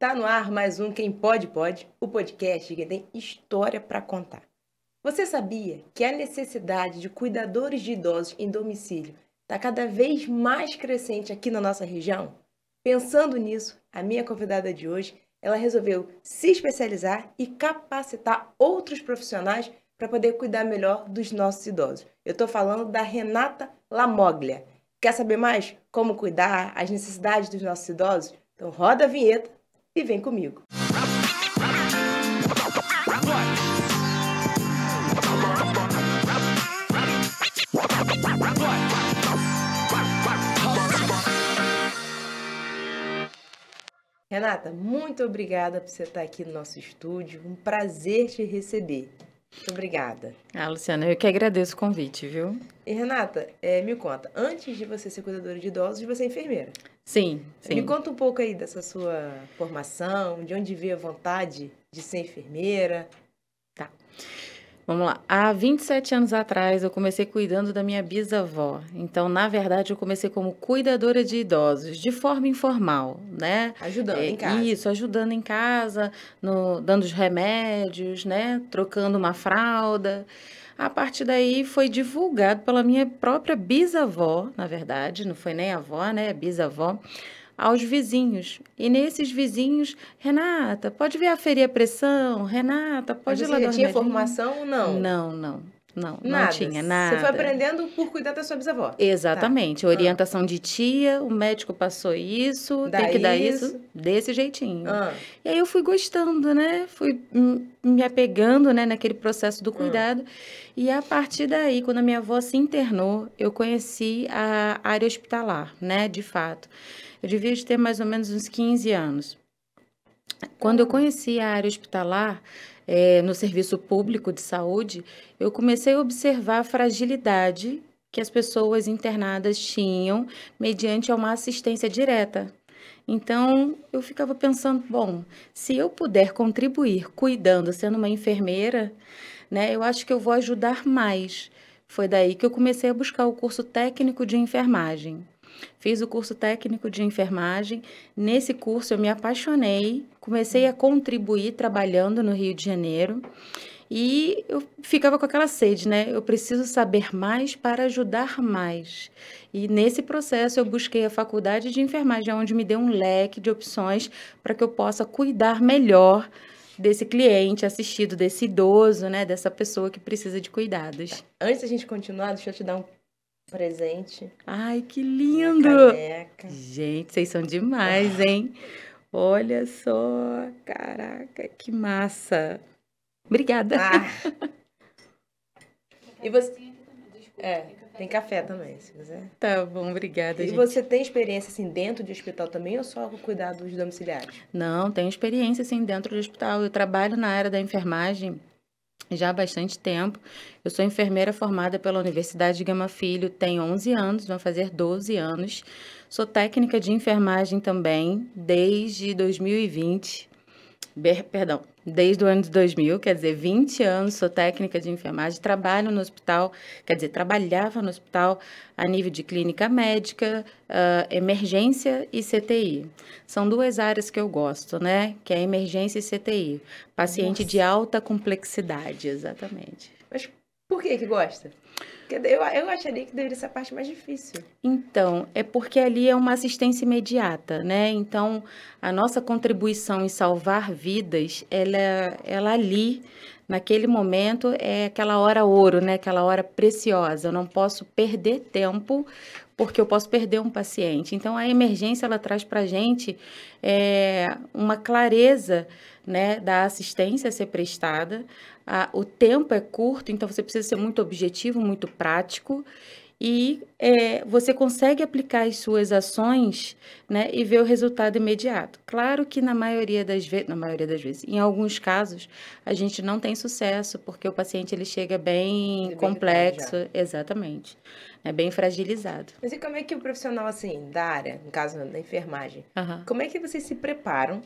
Tá no ar mais um Quem Pode Pode, o podcast que tem história para contar. Você sabia que a necessidade de cuidadores de idosos em domicílio está cada vez mais crescente aqui na nossa região? Pensando nisso, a minha convidada de hoje, ela resolveu se especializar e capacitar outros profissionais para poder cuidar melhor dos nossos idosos. Eu estou falando da Renata Lamoglia. Quer saber mais como cuidar, as necessidades dos nossos idosos? Então roda a vinheta e vem comigo. Renata, muito obrigada por você estar aqui no nosso estúdio. Um prazer te receber. Muito obrigada. Luciana, eu que agradeço o convite, viu? E Renata, me conta, antes de você ser cuidadora de idosos, você é enfermeira. Sim. Me conta um pouco aí dessa sua formação, de onde veio a vontade de ser enfermeira. Tá. Vamos lá. Há 27 anos atrás, eu comecei cuidando da minha bisavó. Então, na verdade, eu comecei como cuidadora de idosos, de forma informal, né? Ajudando em casa. Isso, ajudando em casa, dando os remédios, né? Trocando uma fralda. A partir daí, foi divulgado pela minha própria bisavó, na verdade, não foi nem avó, né? Bisavó, aos vizinhos. E nesses vizinhos, Renata, pode ver aferir a pressão? Renata, pode ir lá dar Você já tinha formação ou não? Não tinha nada. Você foi aprendendo por cuidar da sua bisavó? Exatamente. Tá. Orientação de tia, o médico passou isso, tem que dar isso desse jeitinho. E aí eu fui gostando, né? Fui me apegando, né, naquele processo do cuidado. E a partir daí, quando a minha avó se internou, eu conheci a área hospitalar, né, de fato. Eu devia ter mais ou menos uns 15 anos. Quando eu conheci a área hospitalar, no serviço público de saúde, eu comecei a observar a fragilidade que as pessoas internadas tinham mediante uma assistência direta. Então, eu ficava pensando, bom, se eu puder contribuir cuidando, sendo uma enfermeira, né, eu acho que eu vou ajudar mais. Foi daí que eu comecei a buscar o curso técnico de enfermagem. Fiz o curso técnico de enfermagem. Nesse curso eu me apaixonei, comecei a contribuir trabalhando no Rio de Janeiro e eu ficava com aquela sede, né? Eu preciso saber mais para ajudar mais. E nesse processo eu busquei a faculdade de enfermagem, onde me deu um leque de opções para que eu possa cuidar melhor desse cliente assistido, desse idoso, né? Dessa pessoa que precisa de cuidados. Antes da gente continuar, deixa eu te dar um presente. Ai, que lindo! Caneca. Gente, vocês são demais, hein? Olha só, caraca, que massa. Obrigada. E você... tem café também, se quiser. Tá bom, obrigada, gente. E você tem experiência, assim, dentro de hospital também ou só com cuidados domiciliares? Não, tenho experiência, assim, dentro do hospital. Eu trabalho na área da enfermagem já há bastante tempo. Eu sou enfermeira formada pela Universidade de Gama Filho, tenho 11 anos, vão fazer 12 anos. Sou técnica de enfermagem também, desde 2020. Perdão, desde o ano de 2000, quer dizer, 20 anos, sou técnica de enfermagem, trabalho no hospital, quer dizer, trabalhava no hospital a nível de clínica médica, emergência e CTI. São duas áreas que eu gosto, né? Que é emergência e CTI. Paciente de alta complexidade, exatamente. Mas por que gosta? Porque eu acharia que deveria ser a parte mais difícil. Então, é porque ali é uma assistência imediata, né? Então, a nossa contribuição em salvar vidas, ela ali, naquele momento, é aquela hora ouro, né? Aquela hora preciosa. Eu não posso perder tempo, porque eu posso perder um paciente. Então, a emergência, ela traz para a gente uma clareza, né, da assistência a ser prestada. O tempo é curto, então você precisa ser muito objetivo, muito prático e você consegue aplicar as suas ações, né, e ver o resultado imediato. Claro que na maioria das vezes, em alguns casos, a gente não tem sucesso, porque o paciente ele chega bem complexo, exatamente, bem fragilizado. Mas e como é que o profissional, assim, da área, no caso da enfermagem, como é que vocês se preparam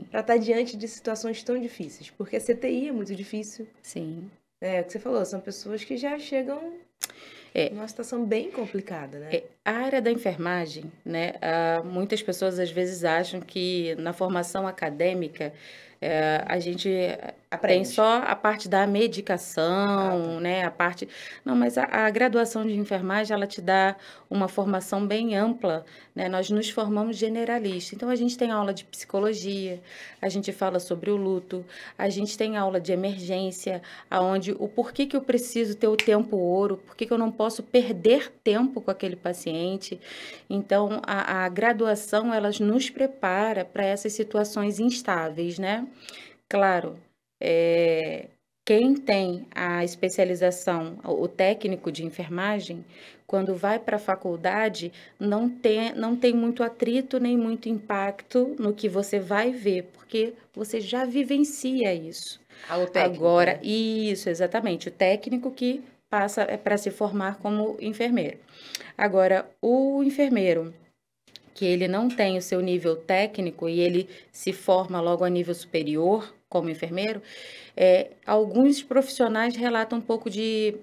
para estar diante de situações tão difíceis? Porque a CTI é muito difícil. Sim. É o que você falou, são pessoas que já chegam Uma situação bem complicada, né? A área da enfermagem, né? Muitas pessoas às vezes acham que na formação acadêmica a gente tem só a parte da medicação, né? A parte... Não, mas a graduação de enfermagem, ela te dá uma formação bem ampla, né? Nós nos formamos generalistas. Então, a gente tem aula de psicologia, a gente fala sobre o luto, a gente tem aula de emergência, aonde o porquê que eu preciso ter o tempo ouro, porquê que eu não posso perder tempo com aquele paciente. Então, a graduação, ela nos prepara para essas situações instáveis, né? Claro, quem tem a especialização, o técnico de enfermagem, quando vai para a faculdade, não tem muito atrito nem muito impacto no que você vai ver, porque você já vivencia isso. O técnico, agora, né? Isso, exatamente, o técnico que passa para se formar como enfermeiro. Agora, o enfermeiro que ele não tem o seu nível técnico e ele se forma logo a nível superior como enfermeiro, alguns profissionais relatam um pouco de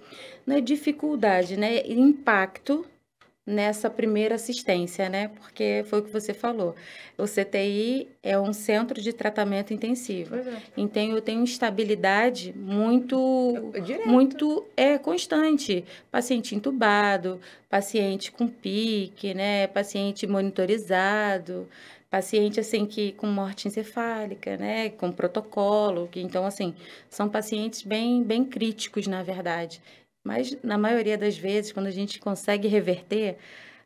dificuldade, né, impacto nessa primeira assistência, né? Porque foi o que você falou. O CTI é um centro de tratamento intensivo. Então, eu tenho estabilidade muito constante. Paciente entubado, paciente com pique, né? Paciente monitorizado, paciente assim que com morte encefálica, né? Com protocolo. Então, assim, são pacientes bem críticos, na verdade. Mas, na maioria das vezes, quando a gente consegue reverter,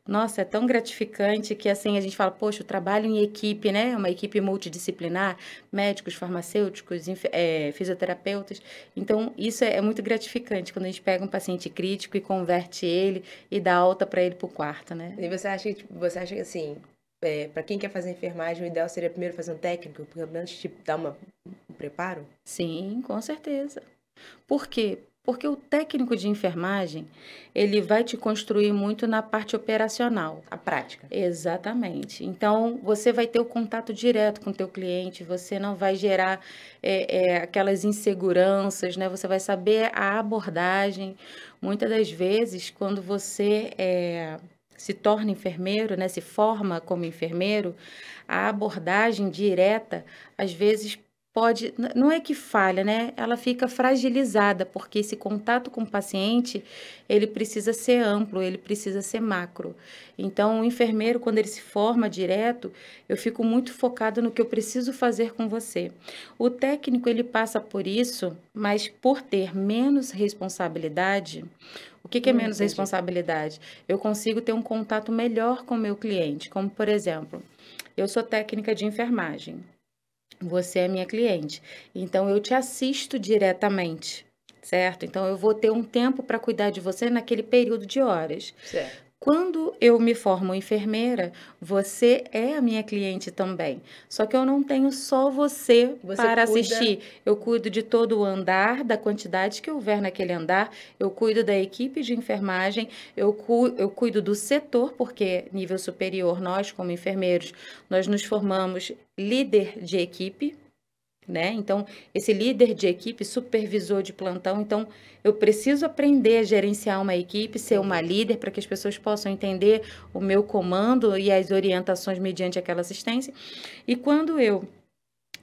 nossa, é tão gratificante que, assim, a gente fala, poxa, o trabalho em equipe, né? Uma equipe multidisciplinar, médicos, farmacêuticos, fisioterapeutas. Então, isso é muito gratificante, quando a gente pega um paciente crítico e converte ele e dá alta para ele para o quarto, né? E você acha que, assim, para quem quer fazer enfermagem, o ideal seria primeiro fazer um técnico, pelo menos, tipo, dar um preparo? Sim, com certeza. Por quê? Porque o técnico de enfermagem, ele vai te construir muito na parte operacional. A prática. Exatamente. Então, você vai ter o contato direto com o teu cliente, você não vai gerar aquelas inseguranças, né? Você vai saber a abordagem. Muitas das vezes, quando você se torna enfermeiro, né? Se forma como enfermeiro, a abordagem direta, às vezes, não é que falha, né? Ela fica fragilizada, porque esse contato com o paciente, ele precisa ser amplo, ele precisa ser macro. Então, o enfermeiro, quando ele se forma direto, eu fico muito focada no que eu preciso fazer com você. O técnico, ele passa por isso, mas por ter menos responsabilidade. O que é menos responsabilidade? Eu consigo ter um contato melhor com o meu cliente, como, por exemplo, eu sou técnica de enfermagem. Você é minha cliente, então eu te assisto diretamente, certo? Então eu vou ter um tempo para cuidar de você naquele período de horas. Certo. Quando eu me formo enfermeira, você é a minha cliente também. Só que eu não tenho só você para assistir. Eu cuido de todo o andar, da quantidade que houver naquele andar. Eu cuido da equipe de enfermagem. Eu cuido do setor, porque nível superior, nós como enfermeiros, nós nos formamos líder de equipe, né? Então, esse líder de equipe, supervisor de plantão, então eu preciso aprender a gerenciar uma equipe, ser uma líder para que as pessoas possam entender o meu comando e as orientações mediante aquela assistência. E quando eu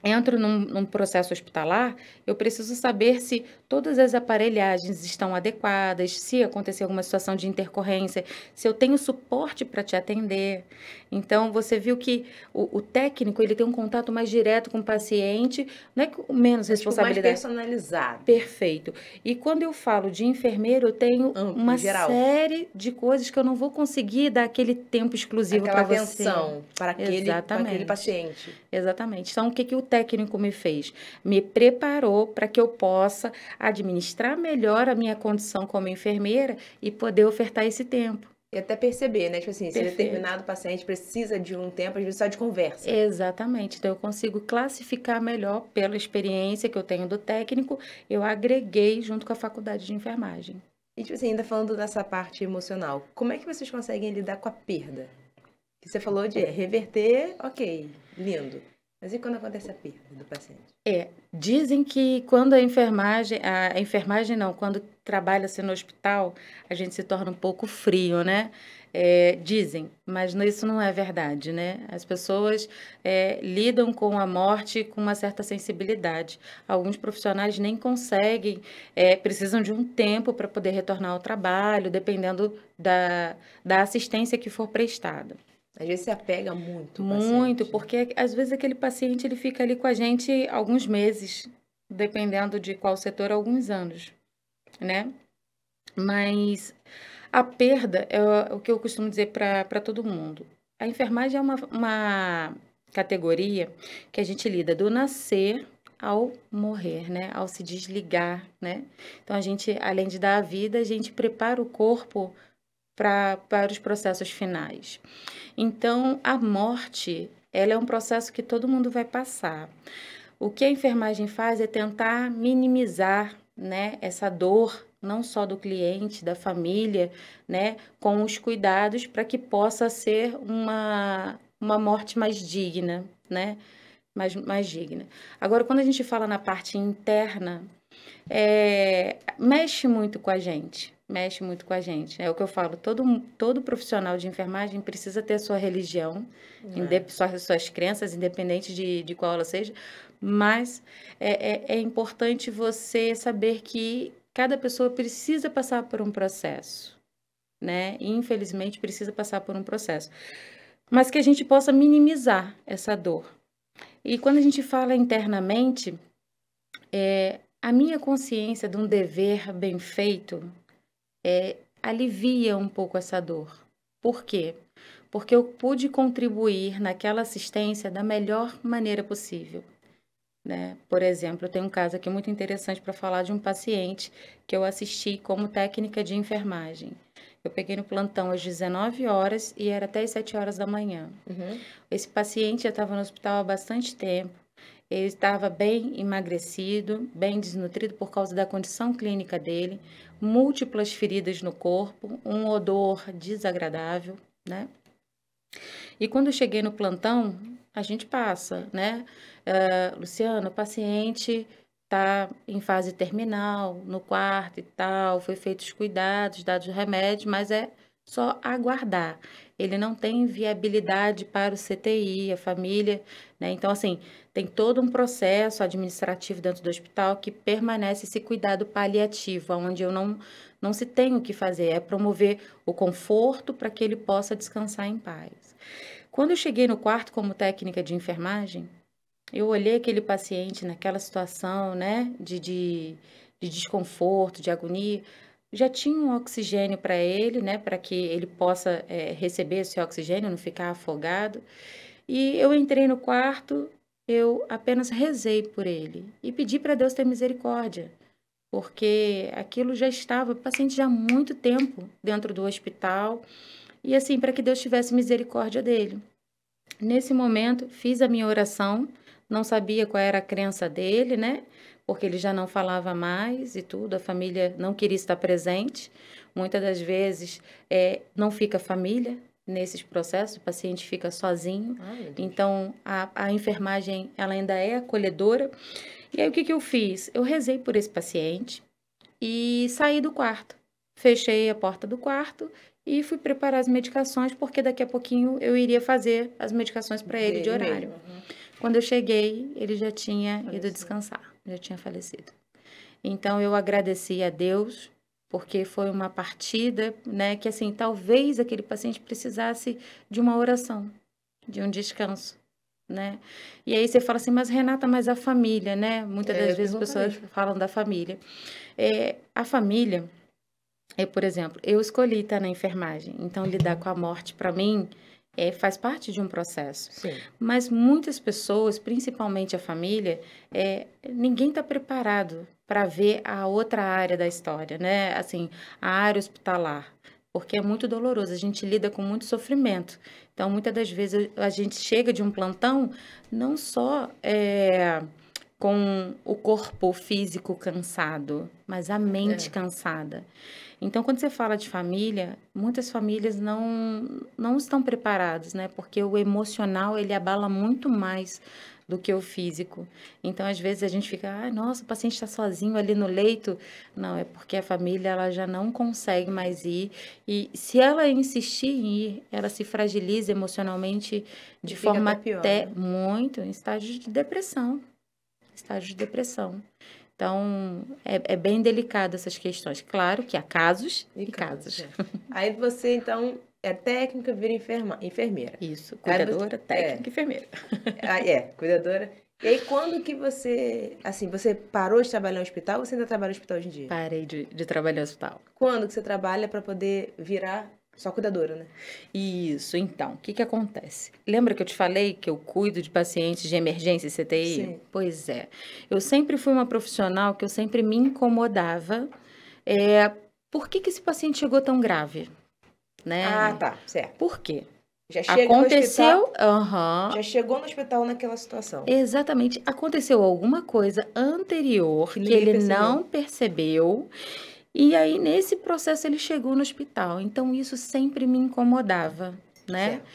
entro num processo hospitalar, eu preciso saber se todas as aparelhagens estão adequadas, se acontecer alguma situação de intercorrência, se eu tenho suporte para te atender. Então, você viu que o técnico, ele tem um contato mais direto com o paciente, não é com menos responsabilidade. Mais personalizado. Perfeito. E quando eu falo de enfermeiro, eu tenho uma série de coisas que eu não vou conseguir dar aquele tempo exclusivo para você. Atenção para aquele paciente. Exatamente. Então, o que o técnico me fez? Me preparou para que eu possa administrar melhor a minha condição como enfermeira e poder ofertar esse tempo. E até perceber, né? Tipo assim, se determinado paciente precisa de um tempo, às vezes só de conversa. Exatamente. Então, eu consigo classificar melhor pela experiência que eu tenho do técnico, eu agreguei junto com a faculdade de enfermagem. E, tipo assim, ainda falando dessa parte emocional, como é que vocês conseguem lidar com a perda? Que você falou de reverter, ok, lindo. Mas e quando acontece a perda do paciente? Dizem que quando a enfermagem não, quando trabalha-se no hospital, a gente se torna um pouco frio, né? Dizem, mas isso não é verdade, né? As pessoas lidam com a morte com uma certa sensibilidade. Alguns profissionais nem conseguem, precisam de um tempo para poder retornar ao trabalho, dependendo da assistência que for prestada. Às vezes se apega muito. Muito, porque às vezes aquele paciente ele fica ali com a gente alguns meses, dependendo de qual setor, alguns anos, né? Mas a perda é o que eu costumo dizer para todo mundo. A enfermagem é uma categoria que a gente lida do nascer ao morrer, né? Ao se desligar, né? Então, a gente, além de dar a vida, a gente prepara o corpo para os processos finais. Então, a morte, ela é um processo que todo mundo vai passar. O que a enfermagem faz é tentar minimizar, né, essa dor, não só do cliente, da família, né, com os cuidados para que possa ser uma morte mais digna, né, mais digna. Agora, quando a gente fala na parte interna, mexe muito com a gente. Mexe muito com a gente. É o que eu falo, todo profissional de enfermagem precisa ter a sua religião, suas crenças, independente de qual ela seja, mas é importante você saber que cada pessoa precisa passar por um processo, né? E, infelizmente, precisa passar por um processo. Mas que a gente possa minimizar essa dor. E quando a gente fala internamente, a minha consciência de um dever bem feito alivia um pouco essa dor. Por quê? Porque eu pude contribuir naquela assistência da melhor maneira possível, né? Por exemplo, eu tenho um caso aqui muito interessante para falar de um paciente que eu assisti como técnica de enfermagem. Eu peguei no plantão às 19 horas e era até às 7 horas da manhã. Uhum. Esse paciente já estava no hospital há bastante tempo. Ele estava bem emagrecido, bem desnutrido por causa da condição clínica dele, múltiplas feridas no corpo, um odor desagradável, né? E quando eu cheguei no plantão, a gente passa, né? Luciano, o paciente está em fase terminal, no quarto e tal, foi feitos os cuidados, dados o remédio, mas é só aguardar. Ele não tem viabilidade para o CTI, a família, né? Então, assim, tem todo um processo administrativo dentro do hospital que permanece esse cuidado paliativo, onde eu não se tem o que fazer, é promover o conforto para que ele possa descansar em paz. Quando eu cheguei no quarto como técnica de enfermagem, eu olhei aquele paciente naquela situação, né, de desconforto, de agonia, já tinha um oxigênio para ele, né, para que ele possa receber esse oxigênio, não ficar afogado. E eu entrei no quarto, eu apenas rezei por ele e pedi para Deus ter misericórdia, porque aquilo já estava, o paciente já há muito tempo dentro do hospital, e assim, para que Deus tivesse misericórdia dele. Nesse momento, fiz a minha oração, não sabia qual era a crença dele, né? Porque ele já não falava mais e tudo, a família não queria estar presente. Muitas das vezes não fica família nesses processos, o paciente fica sozinho. Então, a enfermagem, ela ainda é acolhedora. E aí, o que eu fiz? Eu rezei por esse paciente e saí do quarto. Fechei a porta do quarto e fui preparar as medicações, porque daqui a pouquinho eu iria fazer as medicações para ele de horário. Uhum. Quando eu cheguei, ele já tinha ido descansar, já tinha falecido. Então, eu agradeci a Deus, porque foi uma partida, né, que assim, talvez aquele paciente precisasse de uma oração, de um descanso, né? E aí você fala assim, mas Renata, mas a família, né? Muitas das vezes as pessoas falam da família. A família... por exemplo, eu escolhi estar na enfermagem, então lidar com a morte para mim faz parte de um processo. Sim. Mas muitas pessoas, principalmente a família, ninguém está preparado para ver a outra área da história, né? Assim, a área hospitalar, porque é muito doloroso, a gente lida com muito sofrimento. Então, muitas das vezes a gente chega de um plantão não só com o corpo físico cansado, mas a mente cansada. Então, quando você fala de família, muitas famílias não estão preparadas, né? Porque o emocional, ele abala muito mais do que o físico. Então, às vezes, a gente fica, nossa, o paciente está sozinho ali no leito. Não, é porque a família ela já não consegue mais ir. E se ela insistir em ir, ela se fragiliza emocionalmente de forma pior, até né? muito em estágio de depressão. Estágio de depressão. Então, é bem delicado essas questões. Claro que há casos e casos. Aí você, então, é técnica, vira enfermeira. Isso, cuidadora, técnica, enfermeira. Cuidadora. E aí, quando que você, assim, você parou de trabalhar no hospital ou você ainda trabalha no hospital hoje em dia? Parei de trabalhar no hospital. Quando que você trabalha para poder virar só cuidadora, né? Isso, então, o que acontece? Lembra que eu te falei que eu cuido de pacientes de emergência e CTI? Sim. Pois é. Eu sempre fui uma profissional que eu sempre me incomodava. Por que esse paciente chegou tão grave? Né? Ah, tá, certo. Por quê? Já chega aconteceu, no hospital, já chegou no hospital naquela situação. Exatamente. Aconteceu alguma coisa anterior que ele não percebeu. E aí, nesse processo, ele chegou no hospital. Então, isso sempre me incomodava, né? Certo.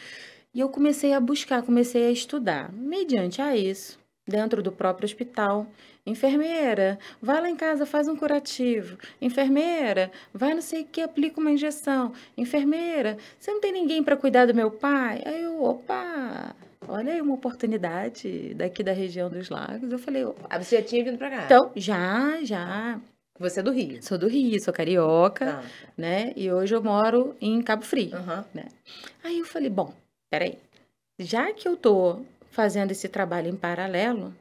E eu comecei a buscar, comecei a estudar. Mediante a isso, dentro do próprio hospital, enfermeira, vai lá em casa, faz um curativo. Enfermeira, vai não sei o que, aplica uma injeção. Enfermeira, você não tem ninguém para cuidar do meu pai? Aí eu, opa... Olha aí uma oportunidade daqui da região dos Lagos. Eu falei, opa. Ah, você já tinha vindo pra cá? Então, já. Você é do Rio? Sou do Rio, sou carioca, né? E hoje eu moro em Cabo Frio, né? Aí eu falei, bom, peraí. Já que eu tô fazendo esse trabalho em paralelo,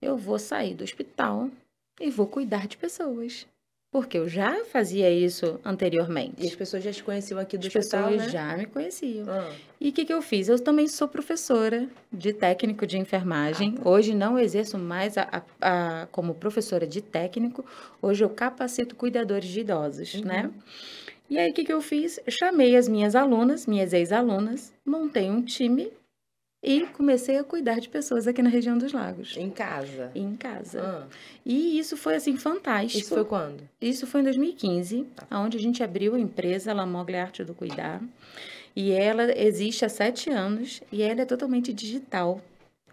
eu vou sair do hospital e vou cuidar de pessoas. Porque eu já fazia isso anteriormente. E as pessoas já te conheciam aqui do hospital, né? As pessoas já me conheciam. E o que eu fiz? Eu também sou professora de técnico de enfermagem. Hoje não exerço mais como professora de técnico. Hoje eu capacito cuidadores de idosos, né? E aí, o que eu fiz? Eu chamei as minhas alunas, minhas ex-alunas, montei um time e comecei a cuidar de pessoas aqui na região dos Lagos. Em casa? Em casa. E isso foi, assim, fantástico. Isso foi quando? Isso foi em 2015, onde a gente abriu a empresa La Moglia Arte do Cuidar. E ela existe há 7 anos e ela é totalmente digital,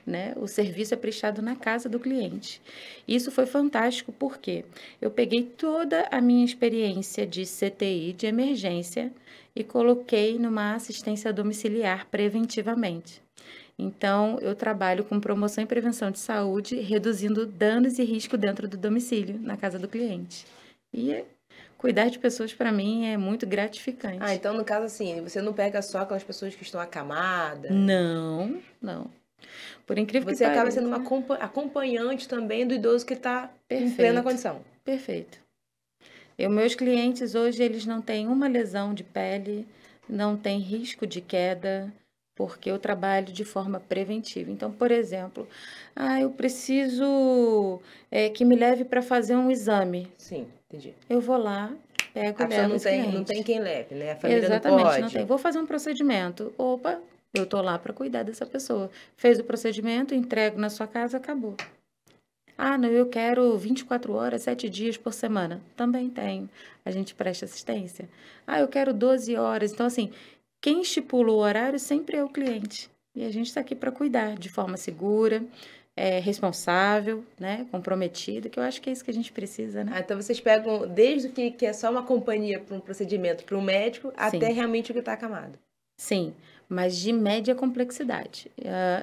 né? O serviço é prestado na casa do cliente. Isso foi fantástico porque eu peguei toda a minha experiência de CTI, de emergência, e coloquei numa assistência domiciliar preventivamente. Então, eu trabalho com promoção e prevenção de saúde, reduzindo danos e risco dentro do domicílio, na casa do cliente. E cuidar de pessoas, para mim, é muito gratificante. Ah, então, no caso, assim, você não pega só aquelas pessoas que estão acamadas? Não. Por incrível que pareça. Você acaba sendo uma acompanhante também do idoso que está em plena condição. Perfeito. Meus clientes hoje, eles não têm uma lesão de pele, não têm risco de queda, porque eu trabalho de forma preventiva. Então, por exemplo, eu preciso que me leve para fazer um exame. Sim, entendi. Eu vou lá, pego e levo os clientes. Não tem quem leve, né? A família Exatamente, não pode. Não tem. Vou fazer um procedimento. Opa, eu tô lá para cuidar dessa pessoa. Fez o procedimento, entrego na sua casa, acabou. Não, eu quero 24 horas, 7 dias por semana. Também tenho. A gente presta assistência. Eu quero 12 horas. Então, assim, quem estipula o horário sempre é o cliente. E a gente está aqui para cuidar de forma segura, responsável, né, comprometida, que eu acho que é isso que a gente precisa, né? Então vocês pegam desde o que é só uma companhia para um procedimento, para um médico, Sim. até realmente o que está acamado. Sim, mas de média complexidade.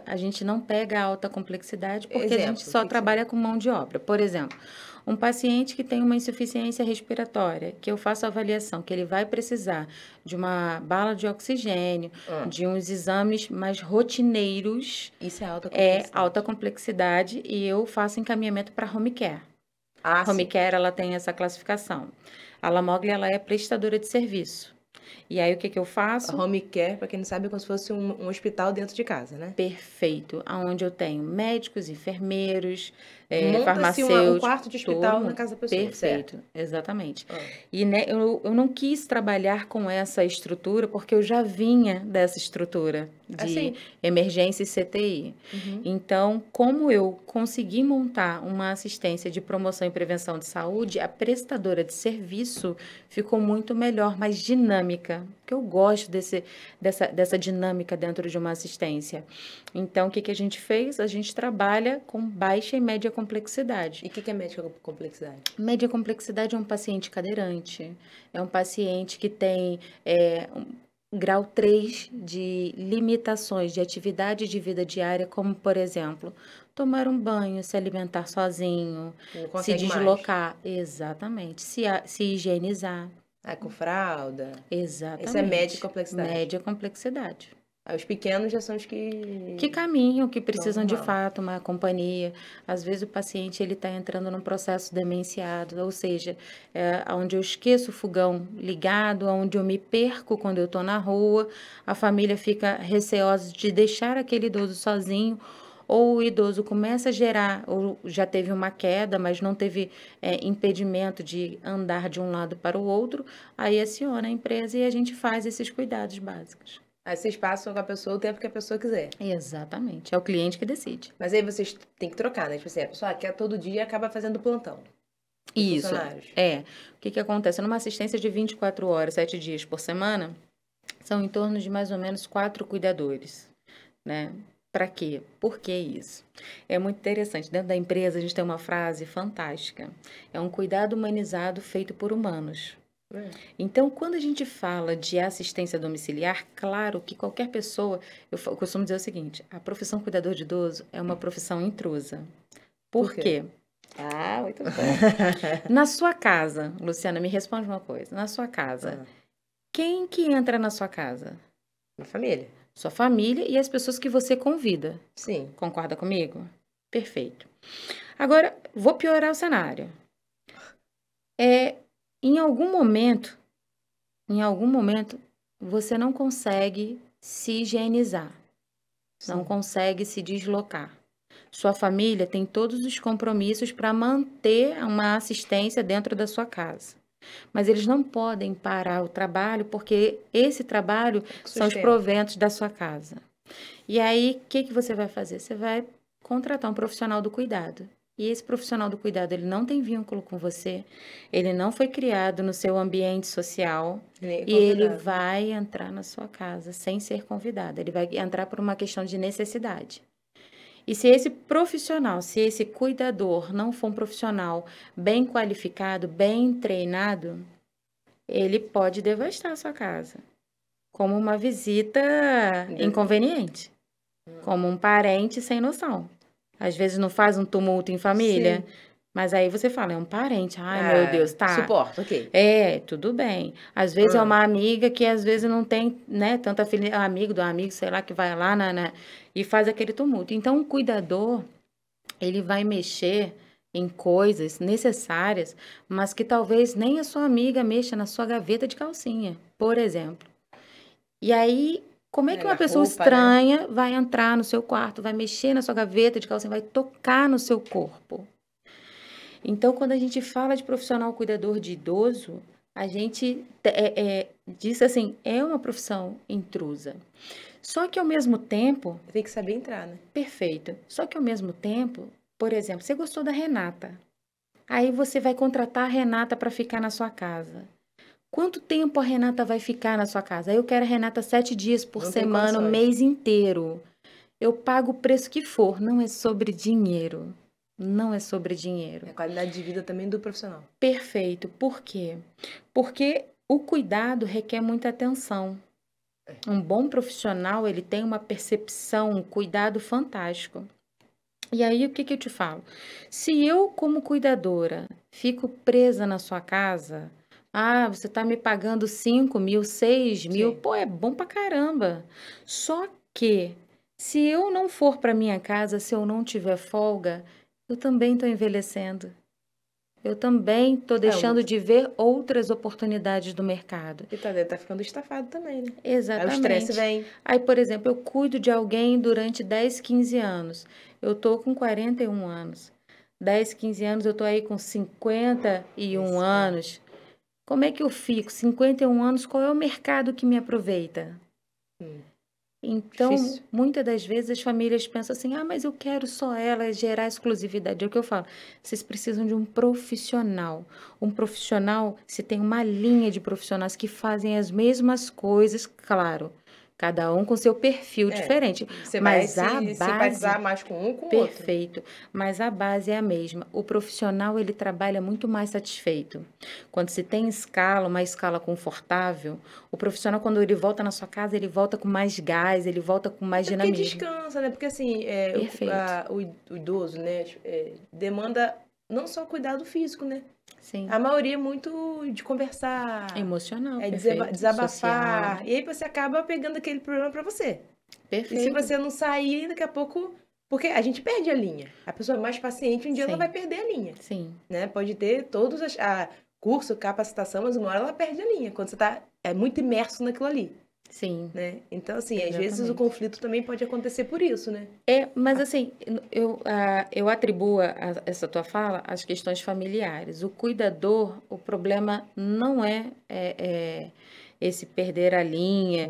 A gente não pega alta complexidade porque a gente só trabalha com mão de obra. Por exemplo, um paciente que tem uma insuficiência respiratória, que eu faço a avaliação, que ele vai precisar de uma bala de oxigênio, de uns exames mais rotineiros. Isso é alta complexidade. É alta complexidade e eu faço encaminhamento para home care. A home care, ela tem essa classificação. A La Moglia, ela é prestadora de serviço. E aí, o que eu faço? A home care, para quem não sabe, é como se fosse um hospital dentro de casa, né? Perfeito. Onde eu tenho médicos, enfermeiros, farmacêuticos. Um quarto de hospital na casa da pessoa. Perfeito, certo. Exatamente. E né, eu não quis trabalhar com essa estrutura, porque eu já vinha dessa estrutura de emergência e CTI. Então, como eu consegui montar uma assistência de promoção e prevenção de saúde, a prestadora de serviço ficou muito melhor, mais dinâmica. dinâmica, que eu gosto dessa dinâmica dentro de uma assistência. Então, o que a gente fez? A gente trabalha com baixa e média complexidade. E o que é média complexidade? Média complexidade é um paciente cadeirante, é um paciente que tem grau 3 de limitações de atividade de vida diária, como, por exemplo, tomar um banho, se alimentar sozinho, se deslocar. Mais. Exatamente. Se higienizar. Com fralda. Exatamente. Isso é média complexidade. Média complexidade. Os pequenos já são os que caminham, que precisam de fato uma companhia. Às vezes o paciente ele está entrando num processo demenciado, ou seja, onde eu esqueço o fogão ligado, onde eu me perco quando eu estou na rua, a família fica receosa de deixar aquele idoso sozinho, ou o idoso começa a gerar, ou já teve uma queda, mas não teve impedimento de andar de um lado para o outro, aí aciona a empresa e a gente faz esses cuidados básicos. Aí vocês passam com a pessoa o tempo que a pessoa quiser. Exatamente. É o cliente que decide. Mas aí vocês têm que trocar, né? Tipo assim, a pessoa quer todo dia e acaba fazendo plantão. Isso. O que acontece? Numa assistência de 24 horas, 7 dias por semana, são em torno de mais ou menos 4 cuidadores, né? Para quê? Por que isso? É muito interessante. Dentro da empresa, a gente tem uma frase fantástica. É um cuidado humanizado feito por humanos. Então, quando a gente fala de assistência domiciliar, claro que qualquer pessoa, eu costumo dizer o seguinte, a profissão cuidador de idoso é uma profissão intrusa. Por quê? Muito bom. Na sua casa, Luciana, me responde uma coisa. Na sua casa, quem que entra na sua casa? A família. Sua família e as pessoas que você convida. Sim. Concorda comigo? Perfeito. Agora, vou piorar o cenário. Em algum momento, você não consegue se higienizar, não consegue se deslocar. Sua família tem todos os compromissos para manter uma assistência dentro da sua casa. Mas eles não podem parar o trabalho, porque esse trabalho são os proventos da sua casa. E aí, o que você vai fazer? Você vai contratar um profissional do cuidado. E esse profissional do cuidado, ele não tem vínculo com você, ele não foi criado no seu ambiente social e ele vai entrar na sua casa sem ser convidado. Ele vai entrar por uma questão de necessidade. E se esse profissional, se esse cuidador não for um profissional bem qualificado, bem treinado, ele pode devastar a sua casa. Como uma visita inconveniente, como um parente sem noção. Às vezes não faz um tumulto em família, sim, mas aí você fala, é um parente. Ai, meu Deus, tá. Suporta, ok. Tudo bem. Às vezes é uma amiga que às vezes não tem, né, tanta amigo do amigo, sei lá, que vai lá e faz aquele tumulto. Então, o cuidador, ele vai mexer em coisas necessárias, mas que talvez nem a sua amiga mexa na sua gaveta de calcinha, por exemplo. E aí, como é que uma pessoa estranha vai entrar no seu quarto, vai mexer na sua gaveta de calcinha, vai tocar no seu corpo? Então, quando a gente fala de profissional cuidador de idoso, a gente diz assim, é uma profissão intrusa. Só que ao mesmo tempo... Tem que saber entrar, né? Perfeito. Só que ao mesmo tempo, por exemplo, você gostou da Renata. Aí você vai contratar a Renata para ficar na sua casa. Quanto tempo a Renata vai ficar na sua casa? Aí eu quero a Renata 7 dias por semana, o mês inteiro. Eu pago o preço que for. Não é sobre dinheiro. Não é sobre dinheiro. É a qualidade de vida também do profissional. Perfeito. Por quê? Porque o cuidado requer muita atenção. Um bom profissional, ele tem uma percepção, um cuidado fantástico. E aí, o que eu te falo? Se eu, como cuidadora, fico presa na sua casa... você tá me pagando 5 mil, 6 mil, pô, é bom pra caramba. Só que, se eu não for pra minha casa, se eu não tiver folga, eu também tô envelhecendo. Eu também tô deixando de ver outras oportunidades do mercado. E tá ficando estafado também, né? Exatamente. Aí o estresse vem. Aí, por exemplo, eu cuido de alguém durante 10, 15 anos. Eu tô com 41 anos. 10, 15 anos, eu tô aí com 51 anos. Como é que eu fico? 51 anos, qual é o mercado que me aproveita? Então, Difícil. muitas das vezes as famílias pensam assim, mas eu quero só ela, gerar exclusividade. É o que eu falo, vocês precisam de um profissional. Um profissional, se tem uma linha de profissionais que fazem as mesmas coisas, claro, cada um com seu perfil diferente. Você Mas vai a simpatizar base, mais com um com o outro. perfeito, mas a base é a mesma. O profissional, ele trabalha muito mais satisfeito. Quando se tem escala, uma escala confortável, o profissional, quando ele volta na sua casa, ele volta com mais gás, ele volta com mais Porque dinamismo. descansa, né? Porque assim, Perfeito. o idoso, né, demanda não só cuidado físico, né? Sim. A maioria é muito de conversar. Emocional, Desabafar. social. E aí você acaba pegando aquele problema pra você. Perfeito. E se você não sair, daqui a pouco... Porque a gente perde a linha. A pessoa é mais paciente, um dia ela vai perder a linha. Sim. Né? Pode ter todos curso, capacitação, mas uma hora ela perde a linha. Quando você tá muito imerso naquilo ali. Sim. Né? Então, assim, Exatamente. Às vezes o conflito também pode acontecer por isso, né? Mas assim, eu atribuo essa tua fala às questões familiares. O cuidador, o problema não é esse perder a linha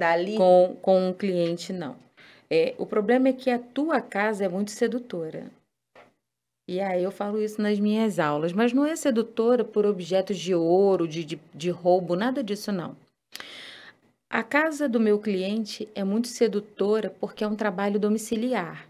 com o cliente, não. O problema é que a tua casa é muito sedutora. E aí eu falo isso nas minhas aulas, mas não é sedutora por objetos de ouro, de roubo, nada disso não. A casa do meu cliente é muito sedutora porque é um trabalho domiciliar.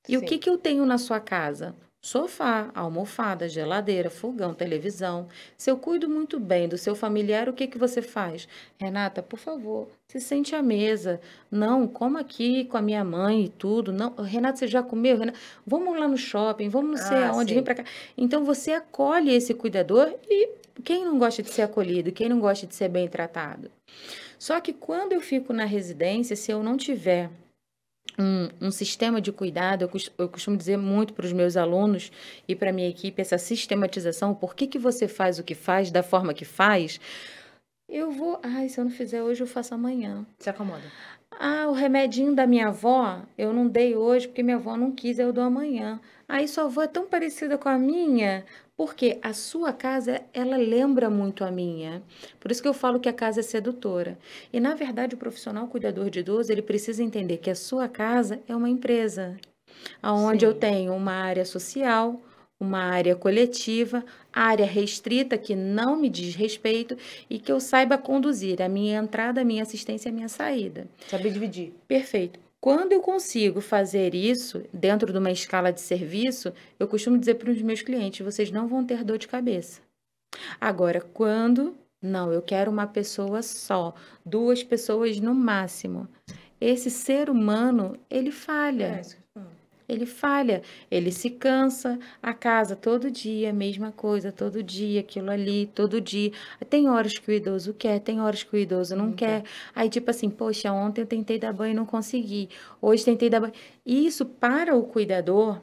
E o que eu tenho na sua casa? Sofá, almofada, geladeira, fogão, televisão. Se eu cuido muito bem do seu familiar, o que você faz? Renata, por favor, se sente à mesa. Não, coma aqui com a minha mãe e tudo. Não, Renata, você já comeu? Renata, vamos lá no shopping, vamos não sei aonde, vem para cá. Então, você acolhe esse cuidador e quem não gosta de ser acolhido? Quem não gosta de ser bem tratado? Só que quando eu fico na residência, se eu não tiver um sistema de cuidado, eu costumo dizer muito para os meus alunos e para a minha equipe, essa sistematização, por que você faz o que faz, da forma que faz, eu vou, se eu não fizer hoje, eu faço amanhã. Se acomoda. O remedinho da minha avó, eu não dei hoje porque minha avó não quis, eu dou amanhã. Sua avó é tão parecida com a minha, porque a sua casa, ela lembra muito a minha. Por isso que eu falo que a casa é sedutora. E, na verdade, o profissional cuidador de idoso, ele precisa entender que a sua casa é uma empresa, onde eu tenho uma área social, uma área coletiva, área restrita que não me diz respeito e que eu saiba conduzir a minha entrada, a minha assistência e a minha saída. Saber dividir. Perfeito. Quando eu consigo fazer isso dentro de uma escala de serviço, eu costumo dizer para os meus clientes, vocês não vão ter dor de cabeça. Agora, quando... Não, eu quero uma pessoa só, 2 pessoas no máximo. Esse ser humano, ele falha. Ele falha, ele se cansa, a casa todo dia, mesma coisa, todo dia, aquilo ali, todo dia. Tem horas que o idoso quer, tem horas que o idoso não quer. Aí, tipo assim, poxa, ontem eu tentei dar banho e não consegui. Hoje tentei dar banho. Isso, para o cuidador,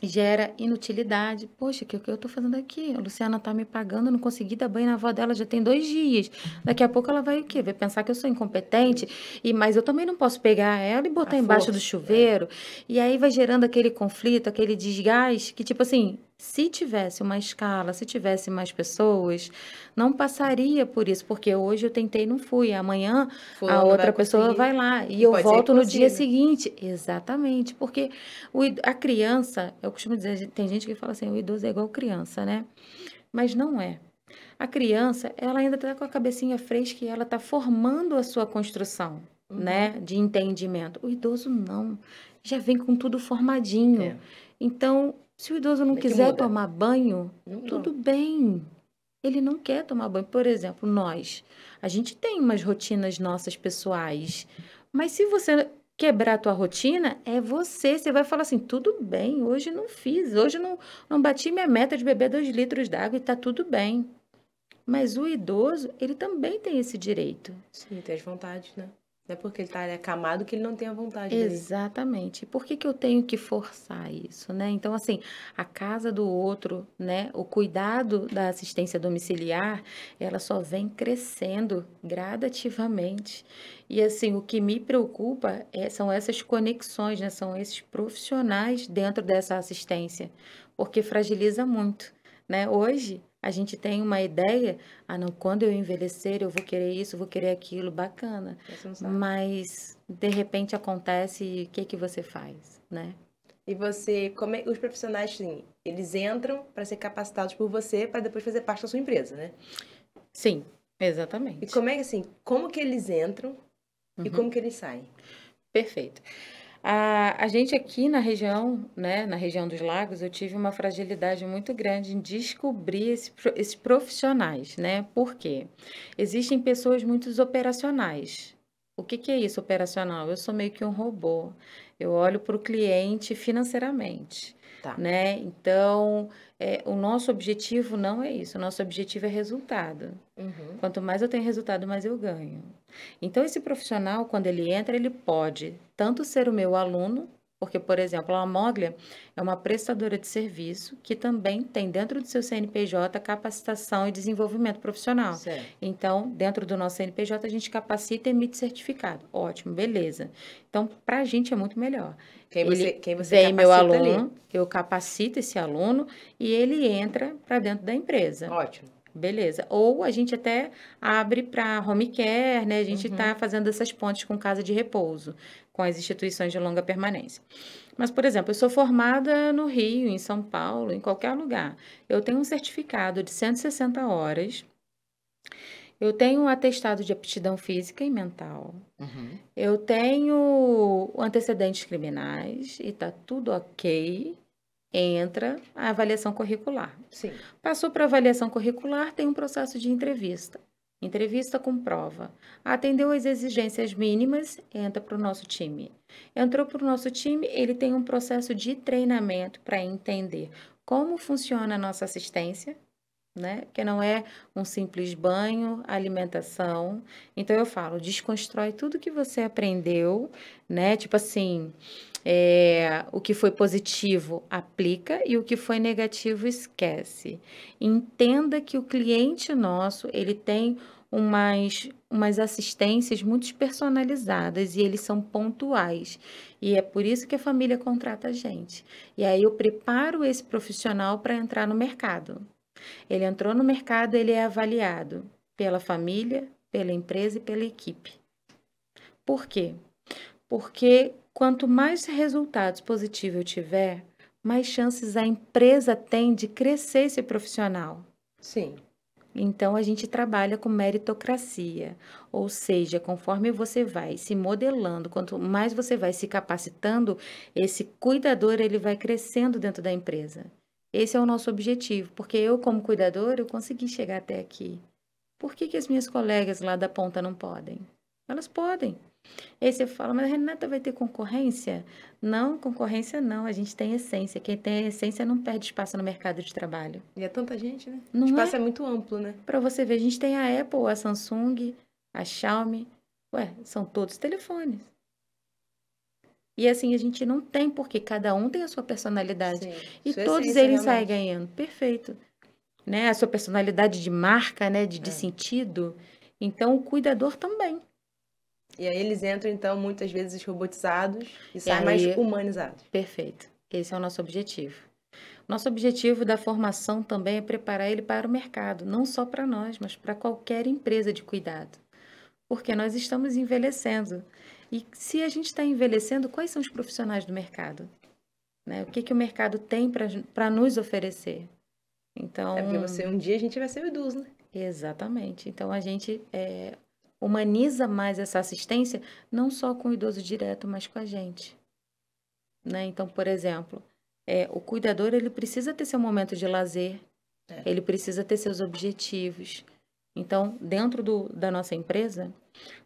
gera inutilidade. Poxa, o que eu tô fazendo aqui? A Luciana tá me pagando, eu não consegui dar banho na avó dela já tem 2 dias. Daqui a pouco ela vai o quê? Vai pensar que eu sou incompetente, mas eu também não posso pegar ela e botar embaixo do chuveiro. E aí vai gerando aquele conflito, aquele desgaste, que tipo assim, se tivesse uma escala, se tivesse mais pessoas, não passaria por isso, porque hoje eu tentei e não fui. Amanhã a outra pessoa vai lá e eu volto no dia seguinte. Exatamente, porque a criança, eu costumo dizer, tem gente que fala assim, o idoso é igual criança, né? Mas não é. A criança, ela ainda está com a cabecinha fresca e ela está formando a sua construção, né? De entendimento. O idoso não. Já vem com tudo formadinho. Então, se o idoso não quiser tomar banho, tudo bem. Ele não quer tomar banho. Por exemplo, a gente tem umas rotinas nossas pessoais. Mas se você quebrar a tua rotina, você vai falar assim, tudo bem, hoje não fiz, hoje não bati minha meta de beber 2 litros d'água e tá tudo bem. Mas o idoso, ele também tem esse direito. Sim, tem as vontades, né? Não é porque ele está acamado que ele não tem a vontade Exatamente. Por que eu tenho que forçar isso, né? Então, assim, a casa do outro, né? O cuidado da assistência domiciliar, ela só vem crescendo gradativamente. E, assim, o que me preocupa são essas conexões, né? São esses profissionais dentro dessa assistência, porque fragiliza muito, né? Hoje, A gente tem uma ideia, não, quando eu envelhecer eu vou querer isso, vou querer aquilo, bacana. Mas de repente acontece e o que você faz, né? E você, os profissionais, sim, eles entram para ser capacitados por você para depois fazer parte da sua empresa, né? Sim, exatamente. E como que eles entram e como que eles saem? Perfeito. A gente aqui na região, né, na região dos lagos, eu tive uma fragilidade muito grande em descobrir esses profissionais, né? Por quê? Existem pessoas muito operacionais. O que é isso, operacional? Eu sou meio que um robô. Eu olho para o cliente financeiramente, né? Então, o nosso objetivo não é isso. O nosso objetivo é resultado. Quanto mais eu tenho resultado, mais eu ganho. Então, esse profissional, quando ele entra, ele pode tanto ser o meu aluno, porque, por exemplo, a Moglia é uma prestadora de serviço que também tem dentro do seu CNPJ capacitação e desenvolvimento profissional. Certo. Então, dentro do nosso CNPJ, a gente capacita e emite certificado. Ótimo, beleza. Então, para a gente é muito melhor. Quem você vem meu aluno, eu capacito esse aluno e ele entra para dentro da empresa. Ótimo. Beleza. Ou a gente até abre para home care, né? A gente está fazendo essas pontes com casa de repouso, com as instituições de longa permanência. Mas, por exemplo, eu sou formada no Rio, em São Paulo, em qualquer lugar. Eu tenho um certificado de 160 horas. Eu tenho um atestado de aptidão física e mental. Eu tenho antecedentes criminais e tá tudo ok. Entra a avaliação curricular. Sim. Passou para a avaliação curricular, tem um processo de entrevista. Entrevista com prova. Atendeu às exigências mínimas, entra para o nosso time. Entrou para o nosso time, ele tem um processo de treinamento para entender como funciona a nossa assistência, né? Que não é um simples banho, alimentação. Então, eu falo, desconstrói tudo que você aprendeu, né? Tipo assim, o que foi positivo, aplica, e o que foi negativo, esquece. Entenda que o cliente nosso, ele tem umas assistências muito personalizadas e eles são pontuais. E é por isso que a família contrata a gente. E aí eu preparo esse profissional para entrar no mercado. Ele entrou no mercado, ele é avaliado pela família, pela empresa e pela equipe. Por quê? Porque quanto mais resultados positivos eu tiver, mais chances a empresa tem de crescer esse profissional. Sim. Então, a gente trabalha com meritocracia, ou seja, conforme você vai se modelando, quanto mais você vai se capacitando, esse cuidador ele vai crescendo dentro da empresa. Esse é o nosso objetivo, porque eu, como cuidadora, eu consegui chegar até aqui. Por que as minhas colegas lá da ponta não podem? Elas podem. Aí você fala, mas a Renata vai ter concorrência? Não, concorrência não, a gente tem essência. Quem tem essência não perde espaço no mercado de trabalho. E é tanta gente, né? Não o espaço é muito amplo, né? Para você ver, a gente tem a Apple, a Samsung, a Xiaomi. São todos telefones. E assim, a gente não tem, porque cada um tem a sua personalidade. Sim, e todos eles realmente saem ganhando. Perfeito. Né? A sua personalidade de marca, né? De sentido. Então, o cuidador também. E aí eles entram, então, muitas vezes robotizados e saem mais humanizados. Perfeito. Esse é o nosso objetivo. Nosso objetivo da formação também é preparar ele para o mercado, não só para nós, mas para qualquer empresa de cuidado. Porque nós estamos envelhecendo. E se a gente está envelhecendo, quais são os profissionais do mercado? Né? O que o mercado tem para nos oferecer? Então, porque um dia a gente vai ser o idoso, né? Exatamente. Então, a gente humaniza mais essa assistência, não só com o idoso direto, mas com a gente. Né? Então, por exemplo, o cuidador ele precisa ter seu momento de lazer, ele precisa ter seus objetivos. Então, dentro da nossa empresa,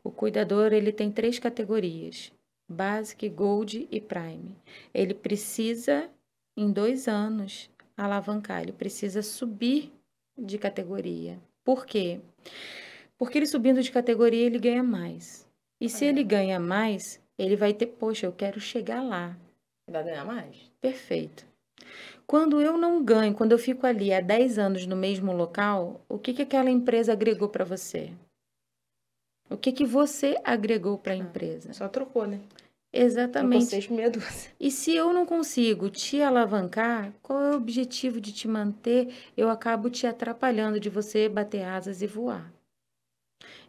o cuidador ele tem 3 categorias: Basic, Gold e Prime. Ele precisa, em 2 anos, alavancar, ele precisa subir de categoria. Por quê? Porque ele subindo de categoria, ele ganha mais. E se ele ganha mais, ele vai ter, poxa, eu quero chegar lá. Vai ganhar mais? Perfeito. Quando eu não ganho, quando eu fico ali há 10 anos no mesmo local, o que aquela empresa agregou para você? O que você agregou para a empresa? Só trocou, né? Exatamente. Seis meia dúzia. E se eu não consigo te alavancar, qual é o objetivo de te manter? Eu acabo te atrapalhando de você bater asas e voar.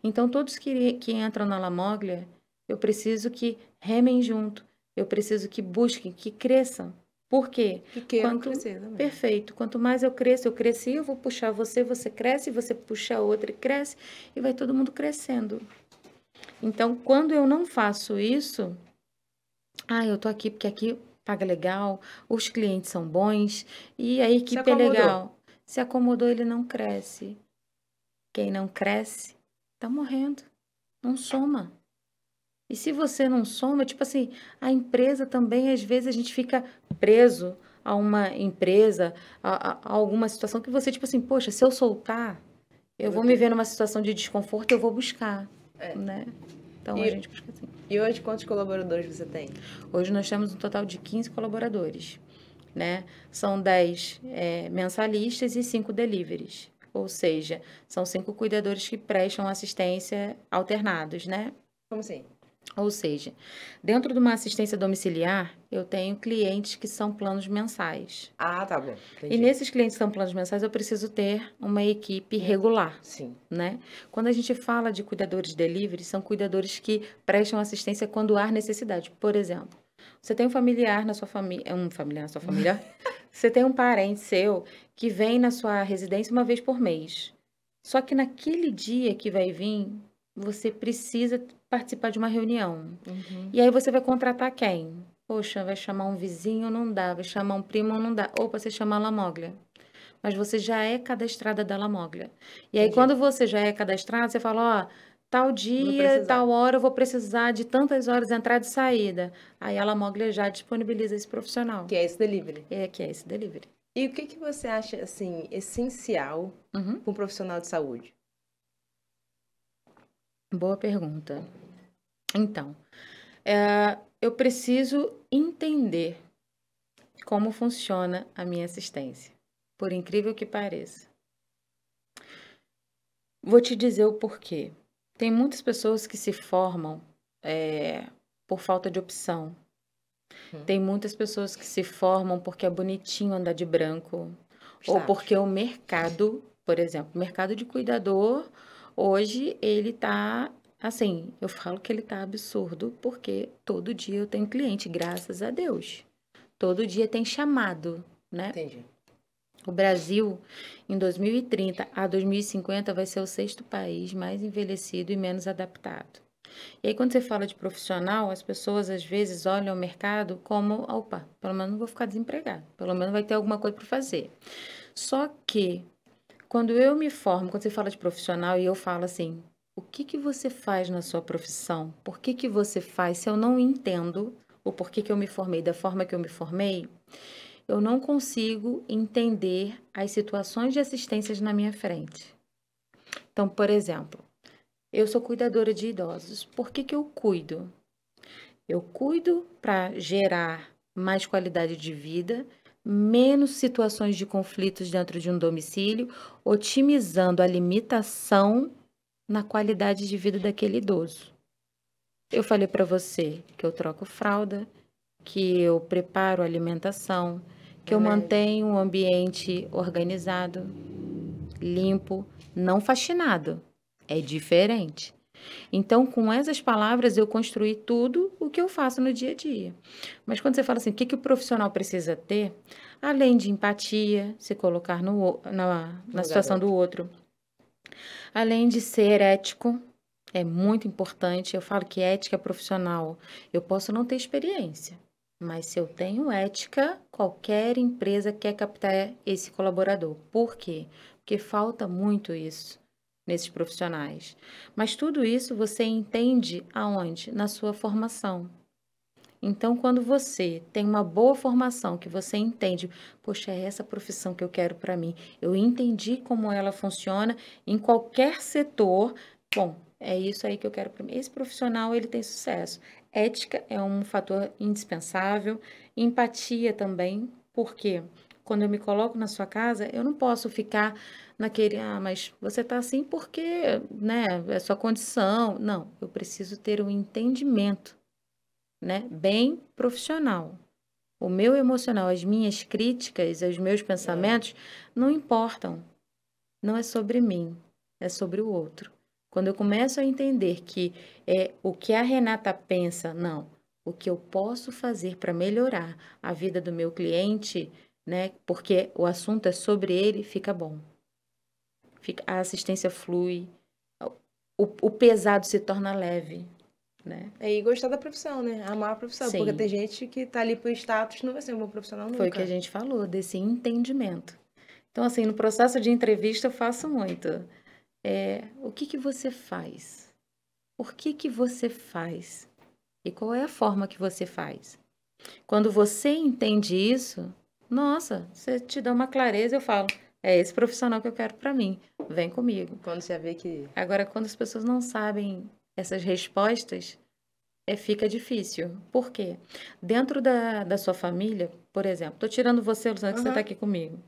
Então, todos que entram na Lamoglia, eu preciso que remem junto. Eu preciso que busquem, que cresçam. Por quê? Que queiram crescer também. Perfeito. Quanto mais eu cresço, eu cresci, eu vou puxar você, você cresce, você puxa a outra e cresce, e vai todo mundo crescendo. Então, quando eu não faço isso, eu tô aqui porque aqui paga legal, os clientes são bons, e a equipe é legal. Se acomodou, ele não cresce. Quem não cresce, tá morrendo. Não soma. E se você não soma, tipo assim, a empresa também, às vezes, a gente fica preso a uma empresa, a alguma situação que você, tipo assim, poxa, se eu soltar, eu vou me ver numa situação de desconforto, eu vou buscar, né? Então, a gente busca assim. E hoje, quantos colaboradores você tem? Hoje nós temos um total de 15 colaboradores, né? São 10 mensalistas e 5 deliveries. Ou seja, são 5 cuidadores que prestam assistência alternados, né? Como assim? Ou seja, dentro de uma assistência domiciliar, eu tenho clientes que são planos mensais. Ah, tá bom. Entendi. E nesses clientes que são planos mensais, eu preciso ter uma equipe regular. Sim. Né? Quando a gente fala de cuidadores delivery, são cuidadores que prestam assistência quando há necessidade. Por exemplo, você tem um familiar na sua família, você tem um parente seu que vem na sua residência uma vez por mês. Só que naquele dia que vai vir, você precisa participar de uma reunião. Uhum. E aí você vai contratar quem? Poxa, vai chamar um vizinho, não dá. Vai chamar um primo, não dá. Ou você chama a Lamoglia. Mas você já é cadastrada da Lamoglia. E aí, quando você já é cadastrada, você fala, tal dia, tal hora, eu vou precisar de tantas horas de entrada e saída. Aí a Lamoglia já disponibiliza esse profissional. Que é esse delivery. Que é esse delivery. E o que você acha, assim, essencial para um profissional de saúde? Boa pergunta. Então, eu preciso entender como funciona a minha assistência, por incrível que pareça. Vou te dizer o porquê. Tem muitas pessoas que se formam por falta de opção. Tem muitas pessoas que se formam porque é bonitinho andar de branco. Ou porque o mercado, por exemplo, o mercado de cuidador, hoje ele tá, assim, eu falo que ele tá absurdo, porque todo dia eu tenho cliente, graças a Deus. Todo dia tem chamado, né? Entendi. O Brasil, em 2030 a 2050, vai ser o 6º país mais envelhecido e menos adaptado. E aí, quando você fala de profissional, as pessoas, às vezes, olham o mercado como, opa, pelo menos não vou ficar desempregado. Pelo menos vai ter alguma coisa para fazer. Só que, quando eu me formo, quando você fala de profissional, e eu falo assim, o que você faz na sua profissão? Por que você faz? Se eu não entendo o porquê que eu me formei da forma que eu me formei, eu não consigo entender as situações de assistências na minha frente. Então, por exemplo, eu sou cuidadora de idosos. Por que eu cuido? Eu cuido para gerar mais qualidade de vida, menos situações de conflitos dentro de um domicílio, otimizando a limitação na qualidade de vida daquele idoso. Eu falei para você que eu troco fralda, que eu preparo alimentação, que eu mantenho um ambiente organizado, limpo, não faxinado. É diferente. Então, com essas palavras, eu construí tudo o que eu faço no dia a dia. Mas quando você fala assim, o que o profissional precisa ter? Além de empatia, se colocar na situação do outro. Além de ser ético, é muito importante. Eu falo que ética profissional, eu posso não ter experiência. Mas se eu tenho ética, qualquer empresa quer captar esse colaborador. Por quê? Porque falta muito isso nesses profissionais. Mas tudo isso você entende aonde? Na sua formação. Então, quando você tem uma boa formação, que você entende, poxa, é essa profissão que eu quero para mim. Eu entendi como ela funciona em qualquer setor. Bom, é isso aí que eu quero para mim. Esse profissional, ele tem sucesso. Ética é um fator indispensável. Empatia também, porque quando eu me coloco na sua casa, eu não posso ficar naquele, mas você está assim porque, né, é sua condição. Não, eu preciso ter um entendimento, né? Bem profissional. O meu emocional, as minhas críticas, os meus pensamentos não importam. Não é sobre mim, é sobre o outro. Quando eu começo a entender que é o que a Renata pensa, não, o que eu posso fazer para melhorar a vida do meu cliente, né? Porque o assunto é sobre ele, fica bom. A assistência flui, o pesado se torna leve, né? E gostar da profissão, né? Amar a profissão. Sim. Porque tem gente que tá ali por status, não vai ser um bom profissional nunca. Foi o que a gente falou, desse entendimento. Então, assim, no processo de entrevista eu faço muito. O que você faz? Por que você faz? E qual é a forma que você faz? Quando você entende isso, nossa, você te dá uma clareza, eu falo, é esse profissional que eu quero para mim, vem comigo. Quando você vê que... Agora, quando as pessoas não sabem essas respostas, fica difícil. Por quê? Dentro da sua família, por exemplo, tô tirando você, Luciana, que você tá aqui comigo.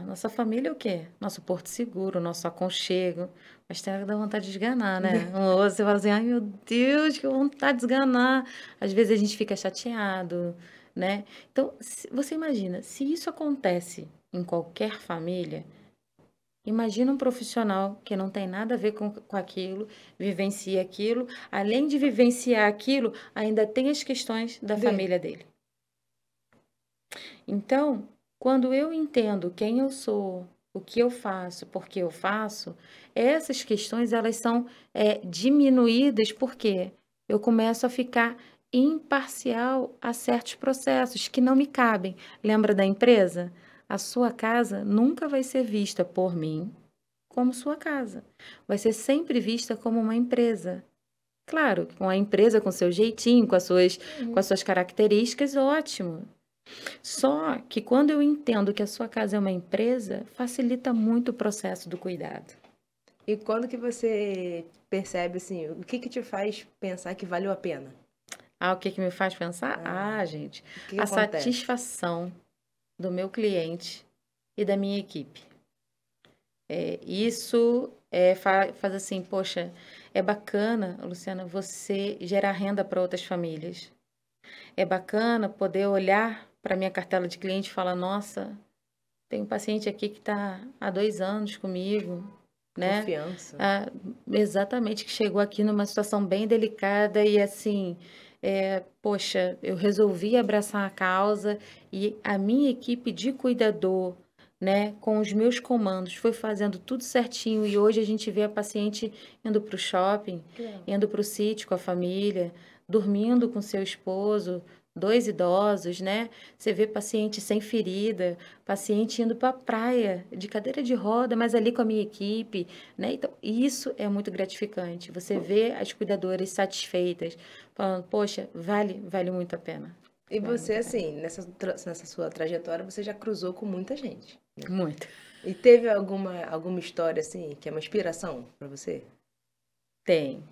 Nossa família é o quê? Nosso porto seguro, nosso aconchego. Mas tem hora que dá vontade de esganar, né? Você fala assim, ai meu Deus, que vontade de esganar. Às vezes a gente fica chateado, né? Então, você imagina, se isso acontece em qualquer família, imagina um profissional que não tem nada a ver com aquilo, vivencia aquilo, além de vivenciar aquilo, ainda tem as questões da família dele. Então, quando eu entendo quem eu sou, o que eu faço, por que eu faço, essas questões elas são diminuídas porque eu começo a ficar imparcial a certos processos que não me cabem. Lembra da empresa? A sua casa nunca vai ser vista por mim como sua casa. Vai ser sempre vista como uma empresa. Claro, com a empresa com seu jeitinho, com as suas características, ótimo. Só que quando eu entendo que a sua casa é uma empresa, facilita muito o processo do cuidado. E quando que você percebe, assim, o que te faz pensar que valeu a pena? O que me faz pensar? gente, que a acontece? Satisfação do meu cliente e da minha equipe. Isso faz assim, poxa, é bacana, Luciana, você gerar renda para outras famílias. É bacana poder olhar para minha cartela de cliente e falar, nossa, tem um paciente aqui que está há 2 anos comigo, né? Confiança. Exatamente, que chegou aqui numa situação bem delicada e assim, poxa, eu resolvi abraçar a causa e a minha equipe de cuidador, né, com os meus comandos, foi fazendo tudo certinho e hoje a gente vê a paciente indo para o shopping, indo para o sítio com a família, dormindo com seu esposo, 2 idosos, né? Você vê paciente sem ferida, paciente indo para a praia de cadeira de roda, mas ali com a minha equipe, né? Então, isso é muito gratificante. Você vê as cuidadoras satisfeitas, falando, poxa, vale muito a pena. E você, assim, nessa sua trajetória, você já cruzou com muita gente. Né? Muito. E teve alguma história, assim, que é uma inspiração para você? Tem.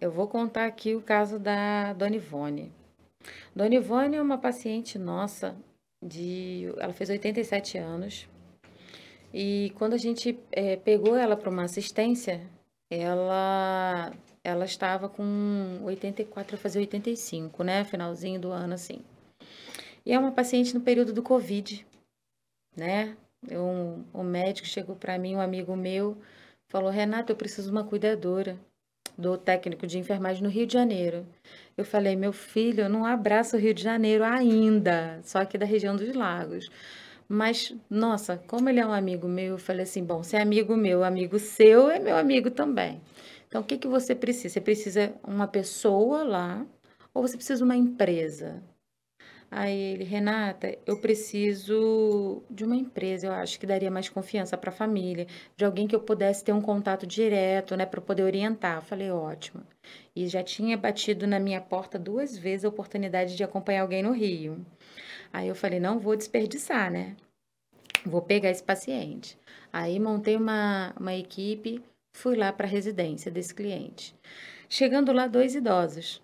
Eu vou contar aqui o caso da Dona Ivone. Dona Ivone é uma paciente nossa, ela fez 87 anos. E quando a gente pegou ela para uma assistência, ela estava com 84, ia fazer 85, né? Finalzinho do ano, assim. E é uma paciente no período do Covid, né? Um médico chegou para mim, um amigo meu, falou, Renata, eu preciso de uma cuidadora do técnico de enfermagem no Rio de Janeiro. Eu falei, meu filho, eu não abraço o Rio de Janeiro ainda, só aqui da região dos Lagos. Mas, nossa, como ele é um amigo meu, eu falei assim, bom, se é amigo meu, amigo seu, é meu amigo também. Então, o que você precisa? Você precisa uma pessoa lá ou você precisa de uma empresa? Aí ele, Renata, eu preciso de uma empresa, eu acho que daria mais confiança para a família, de alguém que eu pudesse ter um contato direto, né, para poder orientar. Eu falei, ótimo. E já tinha batido na minha porta 2 vezes a oportunidade de acompanhar alguém no Rio. Aí eu falei, não vou desperdiçar, né? Vou pegar esse paciente. Aí montei uma equipe, fui lá para a residência desse cliente. Chegando lá, 2 idosos,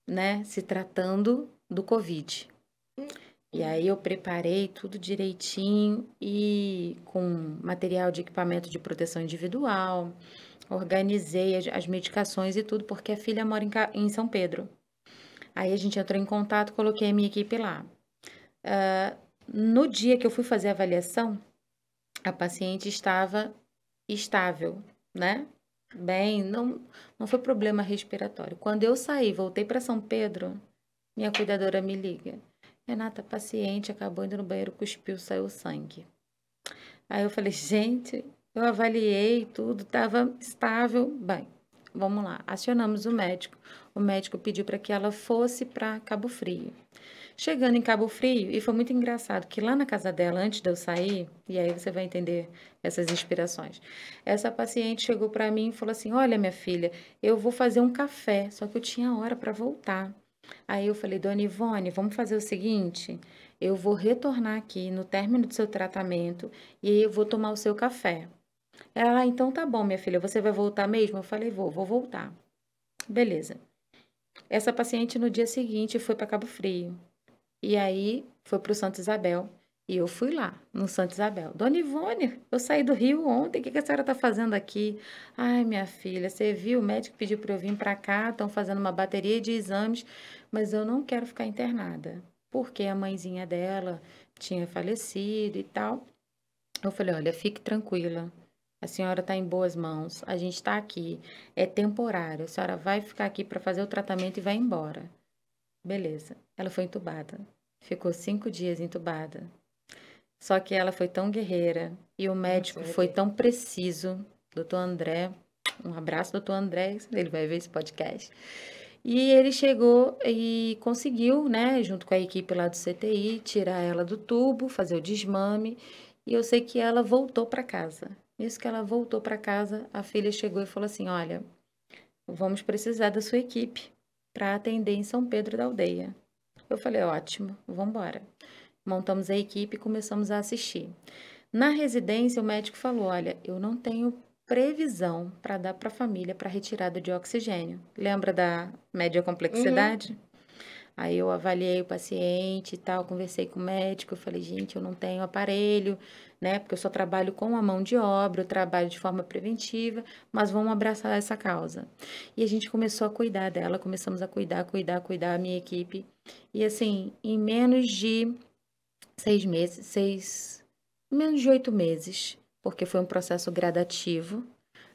né, se tratando do Covid. E aí eu preparei tudo direitinho e com material de equipamento de proteção individual, organizei as medicações e tudo, porque a filha mora em São Pedro. Aí a gente entrou em contato, coloquei a minha equipe lá. No dia que eu fui fazer a avaliação, a paciente estava estável, né? Bem, não foi problema respiratório. Quando eu saí, voltei para São Pedro, minha cuidadora me liga. Renata, paciente, acabou indo no banheiro, cuspiu, saiu sangue. Aí eu falei, gente, eu avaliei tudo, estava estável. Bem, vamos lá. Acionamos o médico. O médico pediu para que ela fosse para Cabo Frio. Chegando em Cabo Frio, e foi muito engraçado que lá na casa dela, antes de eu sair, e aí você vai entender essas inspirações, essa paciente chegou para mim e falou assim: Olha, minha filha, eu vou fazer um café, só que eu tinha hora para voltar. Aí eu falei: Dona Ivone, vamos fazer o seguinte: eu vou retornar aqui no término do seu tratamento e aí eu vou tomar o seu café. Ela: Então tá bom, minha filha, você vai voltar mesmo? Eu falei: Vou voltar. Beleza. Essa paciente no dia seguinte foi para Cabo Frio. E aí foi para o Santa Isabel. E eu fui lá, no Santa Isabel. Dona Ivone, eu saí do Rio ontem, o que a senhora está fazendo aqui? Ai, minha filha, você viu? O médico pediu para eu vir para cá, estão fazendo uma bateria de exames, mas eu não quero ficar internada, porque a mãezinha dela tinha falecido e tal. Eu falei: olha, fique tranquila, a senhora está em boas mãos, a gente está aqui, é temporário, a senhora vai ficar aqui para fazer o tratamento e vai embora. Beleza. Ela foi entubada. Ficou 5 dias entubada. Só que ela foi tão guerreira e o médico foi tão preciso. Doutor André, um abraço, doutor André, ele vai ver esse podcast. E ele chegou e conseguiu, né, junto com a equipe lá do CTI, tirar ela do tubo, fazer o desmame. E eu sei que ela voltou para casa. Nisso que ela voltou para casa, a filha chegou e falou assim: Olha, vamos precisar da sua equipe para atender em São Pedro da Aldeia. Eu falei: ótimo, vamos embora. Montamos a equipe e começamos a assistir. Na residência, o médico falou: olha, eu não tenho previsão para dar para a família para retirada de oxigênio. Lembra da média complexidade? Aí eu avaliei o paciente e tal, conversei com o médico, eu falei: gente, eu não tenho aparelho, né? Porque eu só trabalho com a mão de obra, eu trabalho de forma preventiva, mas vamos abraçar essa causa. E a gente começou a cuidar dela, começamos a cuidar, a minha equipe. E assim, em menos de 6 meses, menos de 8 meses, porque foi um processo gradativo,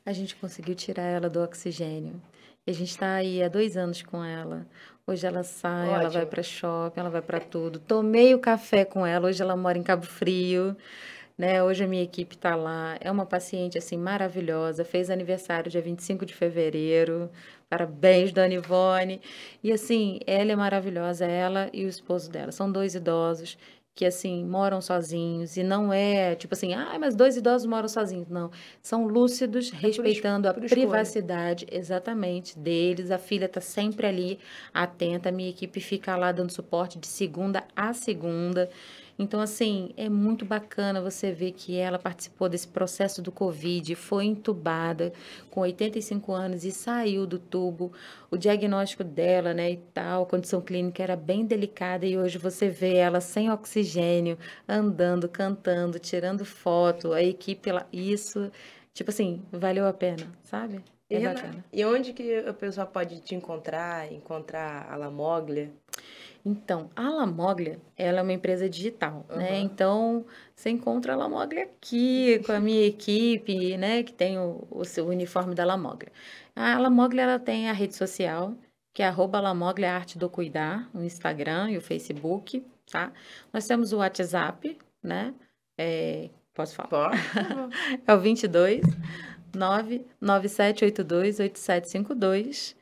a gente conseguiu tirar ela do oxigênio. E a gente está aí há 2 anos com ela. Hoje ela sai, ela vai para shopping, ela vai para tudo. Tomei o café com ela, hoje ela mora em Cabo Frio, né? Hoje a minha equipe está lá. É uma paciente assim maravilhosa, fez aniversário dia 25 de fevereiro. Parabéns, Dona Ivone. E assim, ela é maravilhosa, ela e o esposo dela. São 2 idosos que, assim, moram sozinhos. E não é, tipo assim, mas 2 idosos moram sozinhos. Não, são lúcidos, respeitando a privacidade, exatamente, deles. A filha está sempre ali, atenta. A minha equipe fica lá dando suporte de segunda a segunda. Então, assim, é muito bacana você ver que ela participou desse processo do Covid, foi entubada com 85 anos e saiu do tubo. O diagnóstico dela, né, e tal, a condição clínica era bem delicada e hoje você vê ela sem oxigênio, andando, cantando, tirando foto, a equipe lá, isso, tipo assim, valeu a pena, sabe? É bacana. E onde que o pessoal pode te encontrar a Lamoglia? Então, a Lamoglia, ela é uma empresa digital, né? Então, você encontra a Lamoglia aqui, com a minha equipe, né? Que tem o seu uniforme da Lamoglia. A Lamoglia, ela tem a rede social, que é @Lamoglia Arte do Cuidar, o Instagram e o Facebook, tá? Nós temos o WhatsApp, né? Posso falar? Pode. É o 22 99782 8752.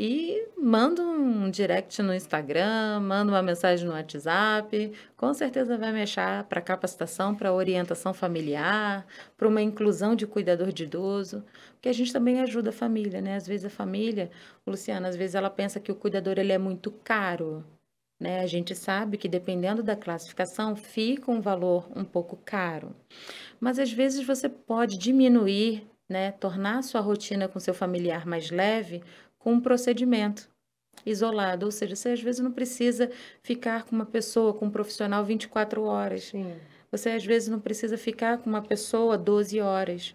E manda um direct no Instagram, manda uma mensagem no WhatsApp, com certeza vai me achar para capacitação, para orientação familiar, para uma inclusão de cuidador de idoso, porque a gente também ajuda a família, né? Às vezes a família, Luciana, às vezes ela pensa que o cuidador ele é muito caro, né? A gente sabe que dependendo da classificação fica um valor um pouco caro, mas às vezes você pode diminuir, né? Tornar a sua rotina com seu familiar mais leve com um procedimento, isolado, ou seja, você às vezes não precisa ficar com uma pessoa, com um profissional 24 horas. Sim. Você às vezes não precisa ficar com uma pessoa 12 horas.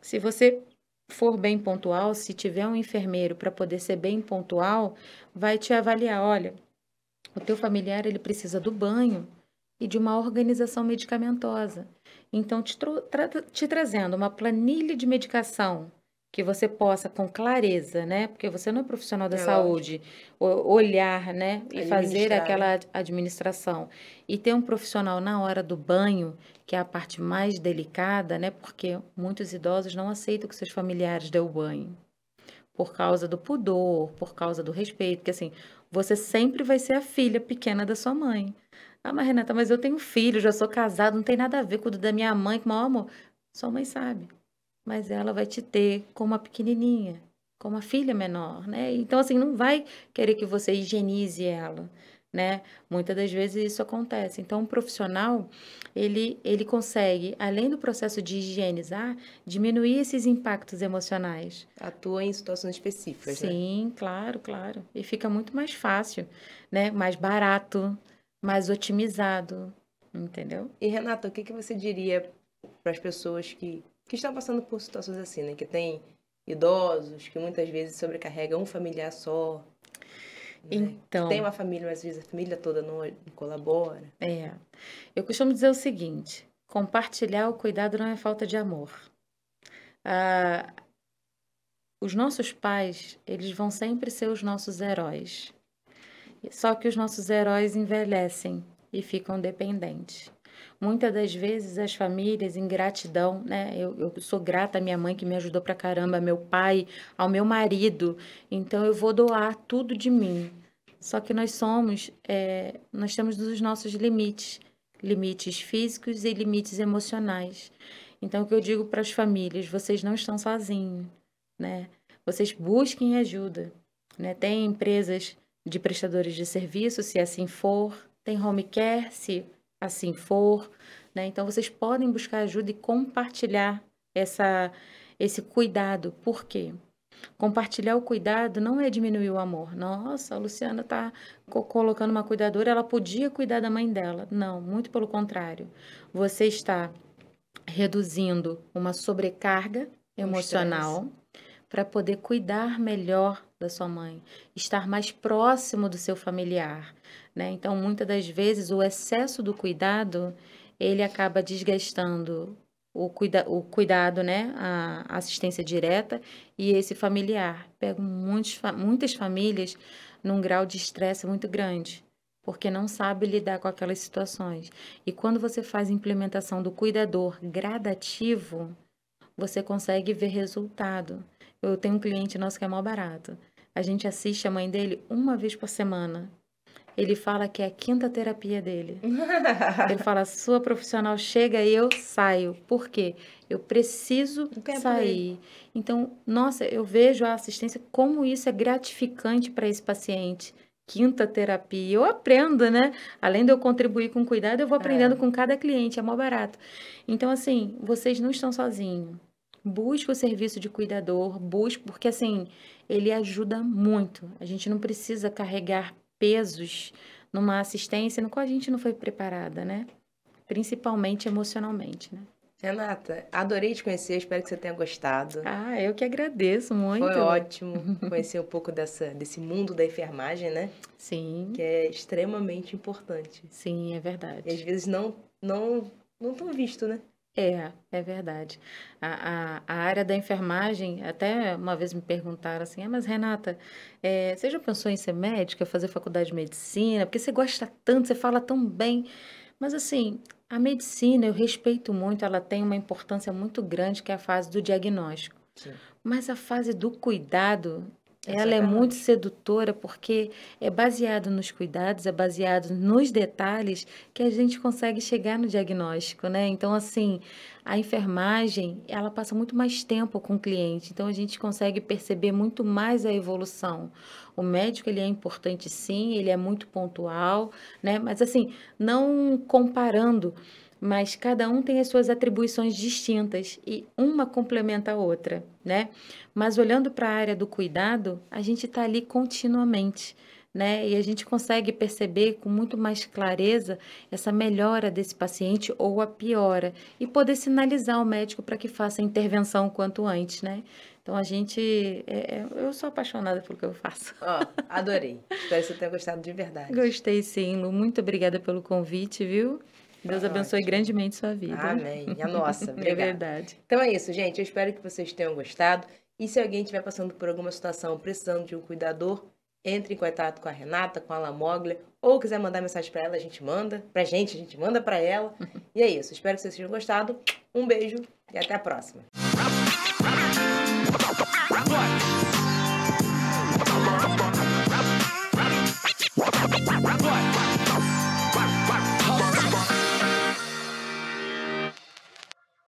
Se você for bem pontual, se tiver um enfermeiro para poder ser bem pontual, vai te avaliar, olha, o teu familiar ele precisa do banho e de uma organização medicamentosa. Então, te trazendo uma planilha de medicação que você possa, com clareza, né? Porque você não é profissional da saúde, olhar, né? E fazer aquela administração. E ter um profissional na hora do banho, que é a parte mais delicada, né? Porque muitos idosos não aceitam que seus familiares dêem o banho. Por causa do pudor, por causa do respeito. Porque, assim, você sempre vai ser a filha pequena da sua mãe. Ah, mas Renata, mas eu tenho filho, já sou casado, não tem nada a ver com o da minha mãe, com o maior amor. Sua mãe sabe, mas ela vai te ter como uma pequenininha, como a filha menor, né? Então, assim, não vai querer que você higienize ela, né? Muitas das vezes isso acontece. Então, um profissional, ele consegue, além do processo de higienizar, diminuir esses impactos emocionais. Atua em situações específicas, né? Sim, claro, claro. E fica muito mais fácil, né? Mais barato, mais otimizado, entendeu? E Renata, o que você diria para as pessoas que estão passando por situações assim, né? Que tem idosos, que muitas vezes sobrecarregam um familiar só, né? Então, que tem uma família, mas às vezes a família toda não colabora. Eu costumo dizer o seguinte, compartilhar o cuidado não é falta de amor. Os nossos pais, eles vão sempre ser os nossos heróis. Só que os nossos heróis envelhecem e ficam dependentes. Muitas das vezes as famílias, em gratidão, né? Eu sou grata à minha mãe que me ajudou pra caramba, ao meu pai, ao meu marido. Então eu vou doar tudo de mim. Só que nós temos os nossos limites, limites físicos e limites emocionais. Então o que eu digo para as famílias, vocês não estão sozinhos, né? Vocês busquem ajuda, né? Tem empresas de prestadores de serviço, se assim for, tem home care, se assim for, né? Então vocês podem buscar ajuda e compartilhar esse cuidado. Por quê? Compartilhar o cuidado não é diminuir o amor. Nossa, a Luciana está colocando uma cuidadora, ela podia cuidar da mãe dela. Não, muito pelo contrário. Você está reduzindo uma sobrecarga emocional para poder cuidar melhor da sua mãe, estar mais próximo do seu familiar, né? Então, muitas das vezes, o excesso do cuidado, ele acaba desgastando o cuidado, né? A assistência direta e esse familiar. Pego muitas famílias num grau de estresse muito grande, porque não sabe lidar com aquelas situações. E quando você faz a implementação do cuidador gradativo, você consegue ver resultado. Eu tenho um cliente nosso que é mó barato. A gente assiste a mãe dele uma vez por semana. Ele fala que é a quinta terapia dele. Ele fala, sua profissional chega e eu saio. Por quê? Eu preciso sair. Então, nossa, eu vejo a assistência, como isso é gratificante para esse paciente. Quinta terapia. Eu aprendo, né? Além de eu contribuir com cuidado, eu vou aprendendo com cada cliente. É mó barato. Então, assim, vocês não estão sozinhos. Busque o serviço de cuidador, porque assim, ele ajuda muito. A gente não precisa carregar pesos numa assistência no qual a gente não foi preparada, né? Principalmente emocionalmente, né? Renata, adorei te conhecer, espero que você tenha gostado. Ah, eu que agradeço muito. Foi ótimo conhecer um pouco desse mundo da enfermagem, né? Sim. Que é extremamente importante. Sim, é verdade. E às vezes não tão visto, né? É verdade. A área da enfermagem, até uma vez me perguntaram assim, mas Renata, você já pensou em ser médica, fazer faculdade de medicina? Porque você gosta tanto, você fala tão bem. Mas assim, a medicina, eu respeito muito, ela tem uma importância muito grande, que é a fase do diagnóstico. Sim. Mas a fase do cuidado, ela é muito sedutora, porque é baseado nos cuidados, é baseado nos detalhes que a gente consegue chegar no diagnóstico, né? Então, assim, a enfermagem, ela passa muito mais tempo com o cliente, então a gente consegue perceber muito mais a evolução. O médico, ele é importante sim, ele é muito pontual, né? Mas, assim, não comparando mas cada um tem as suas atribuições distintas e uma complementa a outra, né? Mas olhando para a área do cuidado, a gente está ali continuamente, né? E a gente consegue perceber com muito mais clareza essa melhora desse paciente ou a piora e poder sinalizar ao médico para que faça a intervenção o quanto antes, né? Então, eu sou apaixonada pelo que eu faço. Adorei. Espero que você tenha gostado de verdade. Gostei sim, Lu. Muito obrigada pelo convite, viu? Deus abençoe grandemente sua vida. Amém. E a nossa. Obrigada. É verdade. Então é isso, gente. Eu espero que vocês tenham gostado. E se alguém estiver passando por alguma situação, precisando de um cuidador, entre em contato com a Renata, com a Ala Mogler, ou quiser mandar mensagem para ela, a gente manda pra gente, a gente manda para ela. E é isso. Espero que vocês tenham gostado. Um beijo e até a próxima.